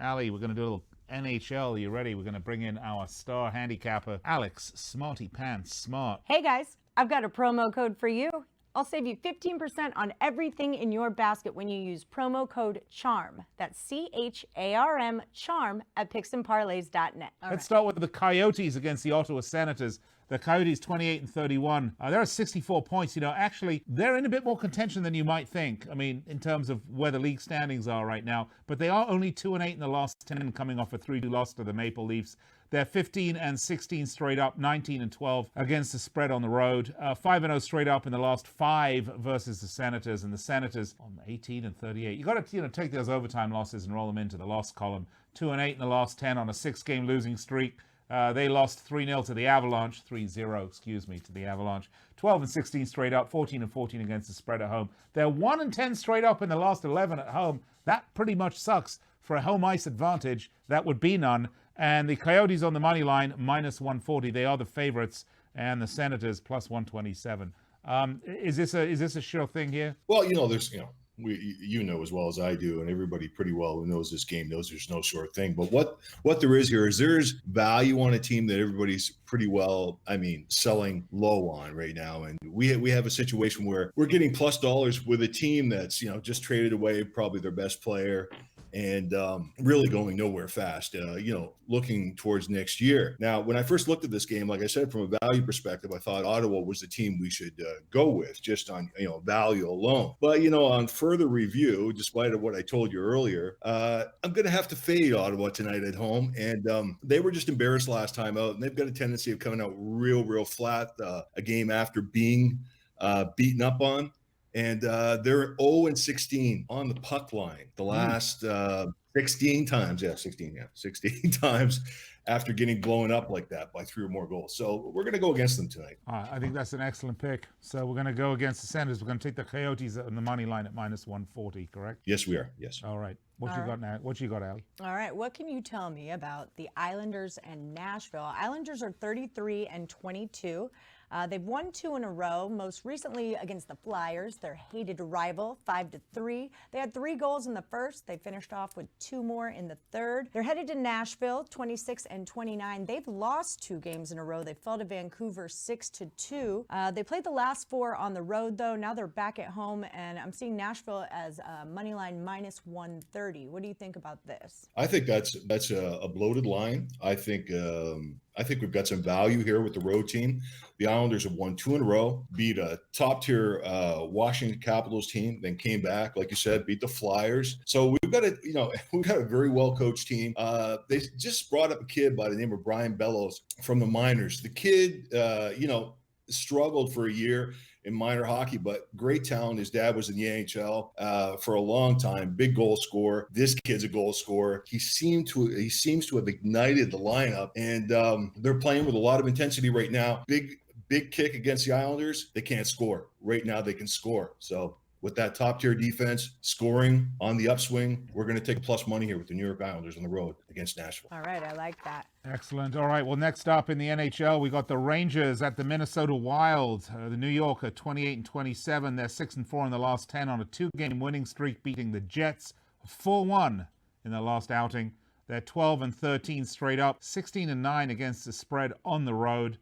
Ali, we're going to do a little NHL. Are you ready? We're going to bring in our star handicapper, Alex Smarty Pants Smart. Hey guys, I've got a promo code for you. I'll save you 15% on everything in your basket when you use promo code CHARM. That's CHARM, CHARM at picksandparlays.net. Let's start with the Coyotes against the Ottawa Senators. The Coyotes 28-31. They're at 64 points. Actually, they're in a bit more contention than you might think. I mean, in terms of where the league standings are right now. But they are only 2-8 in the last 10, coming off a 3-2 loss to the Maple Leafs. They're 15-16 straight up, 19-12 against the spread on the road. 5-0 straight up in the last 5 versus the Senators, and the Senators on 18-38. You got to take those overtime losses and roll them into the loss column. 2-8 in the last 10 on a 6-game losing streak. They lost 3-0 to the Avalanche, 3-0, to the Avalanche. 12-16 straight up, 14-14 against the spread at home. They're 1-10 straight up in the last 11 at home. That pretty much sucks. For a home ice advantage, that would be none. And the Coyotes on the money line, minus 140. They are the favorites, and the Senators plus 127. Is this a sure thing here? Well, there's you know as well as I do, and everybody pretty well who knows this game knows there's no sure thing. But what there is here is there's value on a team that everybody's pretty well, selling low on right now. And we have a situation where we're getting plus dollars with a team that's, just traded away probably their best player and really going nowhere fast, looking towards next year. Now, when I first looked at this game, like I said, from a value perspective, I thought Ottawa was the team we should go with just on, value alone. But, on further review, despite of what I told you earlier, I'm going to have to fade Ottawa tonight at home. And they were just embarrassed last time out, and they've got a tendency of coming out real flat a game after being beaten up on. And they're 0-16 on the puck line the last 16 times. 16 times after getting blown up like that by 3 or more goals. So we're going to go against them tonight. I think that's an excellent pick. So we're going to go against the Senators. We're going to take the Coyotes on the money line at minus 140, correct? Yes, we are. Yes. All right. What you got now? What you got, Ali? All right. What can you tell me about the Islanders and Nashville? Islanders are 33-22. They've won 2 in a row, most recently against the Flyers, their hated rival, 5-3. They had 3 goals in the first. They finished off with 2 more in the third. They're headed to Nashville, 26-29. They've lost 2 games in a row. They fell to Vancouver 6-2. They played the last 4 on the road, though. Now they're back at home, and I'm seeing Nashville as money line minus 130. What do you think about this? I think that's a bloated line. I think we've got some value here with the road team. The Islanders have won 2 in a row, beat a top-tier Washington Capitals team, then came back, like you said, beat the Flyers. So we've got a very well-coached team. They just brought up a kid by the name of Brian Bellows from the minors. The kid, struggled for a year in minor hockey, but great talent. His dad was in the NHL for a long time. Big goal scorer. This kid's a goal scorer. He seems to have ignited the lineup, and they're playing with a lot of intensity right now. Big kick against the Islanders. They can't score. Right now they can score. So with that top-tier defense, scoring on the upswing, we're going to take plus money here with the New York Islanders on the road against Nashville. All right, I like that. Excellent. All right, well, next up in the NHL, we got the Rangers at the Minnesota Wild. The New York are 28-27. They're 6-4 in the last 10 on a 2-game winning streak, beating the Jets 4-1 in their last outing. They're 12-13 straight up, 16-9 against the spread on the road.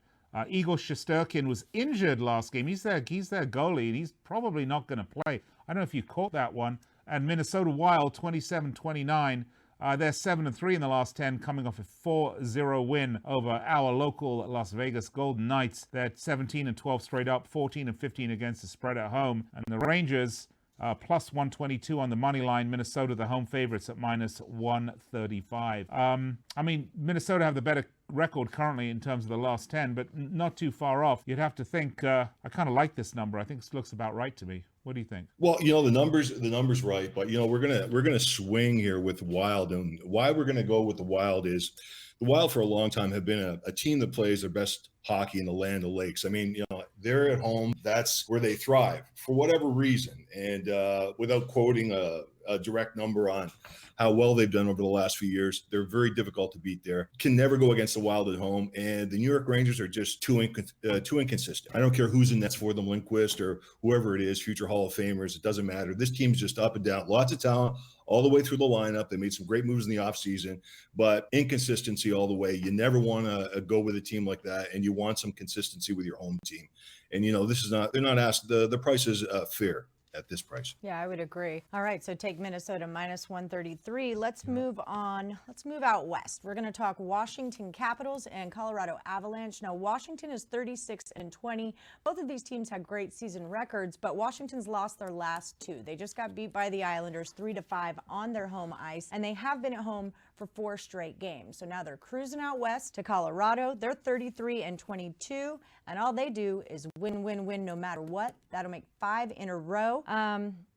Igor Shesterkin was injured last game. He's their goalie, and he's probably not going to play. I don't know if you caught that one. And Minnesota Wild, 27-29. They're 7-3 in the last 10, coming off a 4-0 win over our local Las Vegas Golden Knights. They're 17-12 straight up, 14-15 against the spread at home. And the Rangers, plus 122 on the money line. Minnesota, the home favorites, at minus 135. Minnesota have the better record currently in terms of the last 10, but not too far off. You'd have to think, I kind of like this number. I think this looks about right to me. What do you think? Well, the numbers right, but we're gonna swing here with Wild, and why we're gonna go with the Wild is the Wild for a long time have been a team that plays their best hockey in the Land of Lakes. They're at home. That's where they thrive for whatever reason. And without quoting a direct number on how well they've done over the last few years, they're very difficult to beat there. Can never go against the Wild at home. And the New York Rangers are just too inconsistent. I don't care who's in nets for them, Lindquist or whoever it is, future Hall of Famers. It doesn't matter. This team's just up and down. Lots of talent all the way through the lineup. They made some great moves in the offseason, but inconsistency all the way. You never want to go with a team like that, and you want some consistency with your home team. And, they're not asked, the price is fair at this price. Yeah, I would agree. All right, so take Minnesota minus 133. Let's move on. Let's move out west. We're going to talk Washington Capitals and Colorado Avalanche. Now, Washington is 36-20. Both of these teams had great season records, but Washington's lost their last two. They just got beat by the Islanders 3-5 on their home ice, and they have been at home for 4 straight games. So now they're cruising out west to Colorado. They're 33-22, and all they do is win, win, win no matter what. That'll make 5 in a row.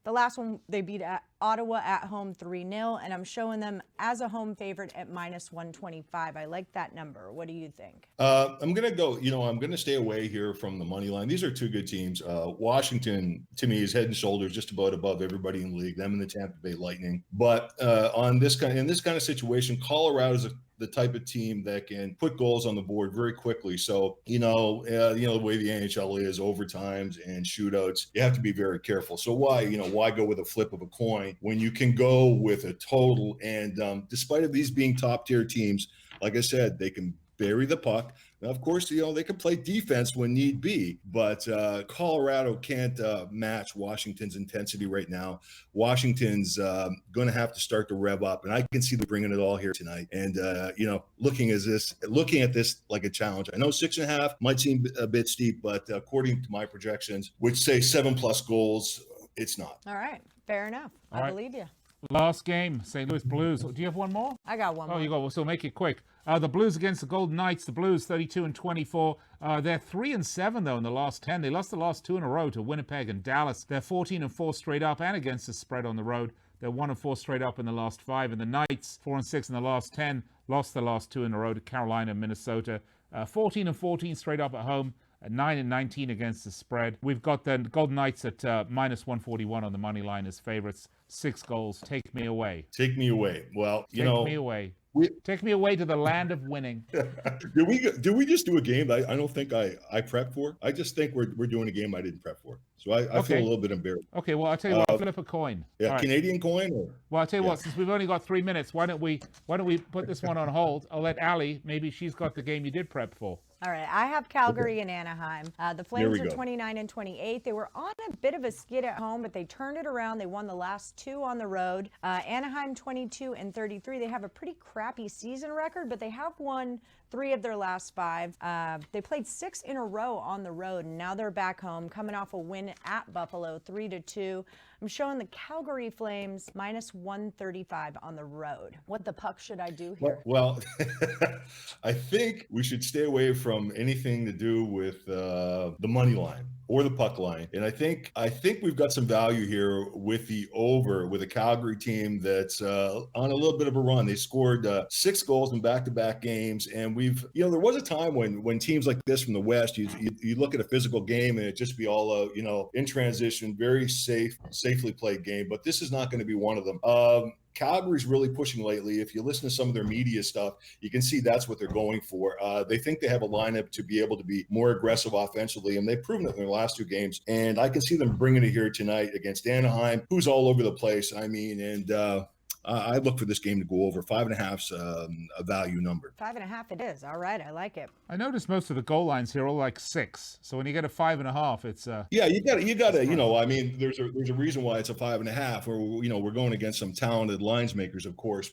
The last one, they beat Ottawa at home 3-0, and I'm showing them as a home favorite at minus 125. I like that number. What do you think? I'm going to go, I'm going to stay away here from the money line. These are two good teams. Washington, to me, is head and shoulders just about above everybody in the league, them and the Tampa Bay Lightning. But in this kind of situation, Colorado is the type of team that can put goals on the board very quickly. So, the way the NHL is, overtimes and shootouts, you have to be very careful. So why go with a flip of a coin when you can go with a total? And despite of these being top tier teams, like I said, they can bury the puck. Now, of course, they can play defense when need be, but Colorado can't match Washington's intensity right now. Washington's going to have to start to rev up, and I can see them bringing it all here tonight. And looking at this like a challenge. I know 6.5 might seem a bit steep, but according to my projections, which say 7+ goals, it's not. All right, fair enough. I believe you. Last game, St. Louis Blues. Do you have one more? I got one more. Oh, you go. So make it quick. The Blues against the Golden Knights. The Blues 32-24. They're 3-7 though in the last 10. They lost the last 2 in a row to Winnipeg and Dallas. They're 14-4 straight up and against the spread on the road. They're 1-4 straight up in the last 5. And the Knights 4-6 in the last 10. Lost the last 2 in a row to Carolina and Minnesota. 14-14 straight up at home. 9-19 against the spread. We've got the Golden Knights at minus 141 on the money line as favorites. 6 goals. Take me away. Take me away. Well, Take me away. Take me away to the land of winning. Do we just do a game that I don't think I prepped for? I just think we're doing a game I didn't prep for. So I feel a little bit embarrassed. Okay, well, I'll tell you what, flip a coin. Yeah, right. Canadian coin? Or? Well, I'll tell you what, since we've only got 3 minutes, why don't we put this one on hold? I'll let Allie, maybe she's got the game you did prep for. All right, I have Calgary and Anaheim. The Flames are 29-28. They were on a bit of a skid at home, but they turned it around. They won the last 2 on the road. Anaheim 22-33. They have a pretty crappy season record, but they have won 3 of their last 5. They played 6 in a row on the road, and now they're back home, coming off a win at Buffalo, 3-2. I'm showing the Calgary Flames minus 135 on the road. What the puck should I do here? Well, I think we should stay away from anything to do with the money line or the puck line. And I think we've got some value here with the over, with a Calgary team that's on a little bit of a run. They scored 6 goals in back-to-back games. And there was a time when teams like this from the West, you look at a physical game and it just be all, in transition, very safely played game. But this is not going to be one of them. Calgary's really pushing lately. If you listen to some of their media stuff, you can see that's what they're going for. They think they have a lineup to be able to be more aggressive offensively, and they've proven it in their last 2 games. And I can see them bringing it here tonight against Anaheim, who's all over the place. I look for this game to go over. 5.5's a value number. 5.5 it is. All right, I like it. I noticed most of the goal lines here are like 6. So when you get a 5.5, it's yeah, you got to. There's a reason why it's a 5.5. Or we're going against some talented lines makers, of course.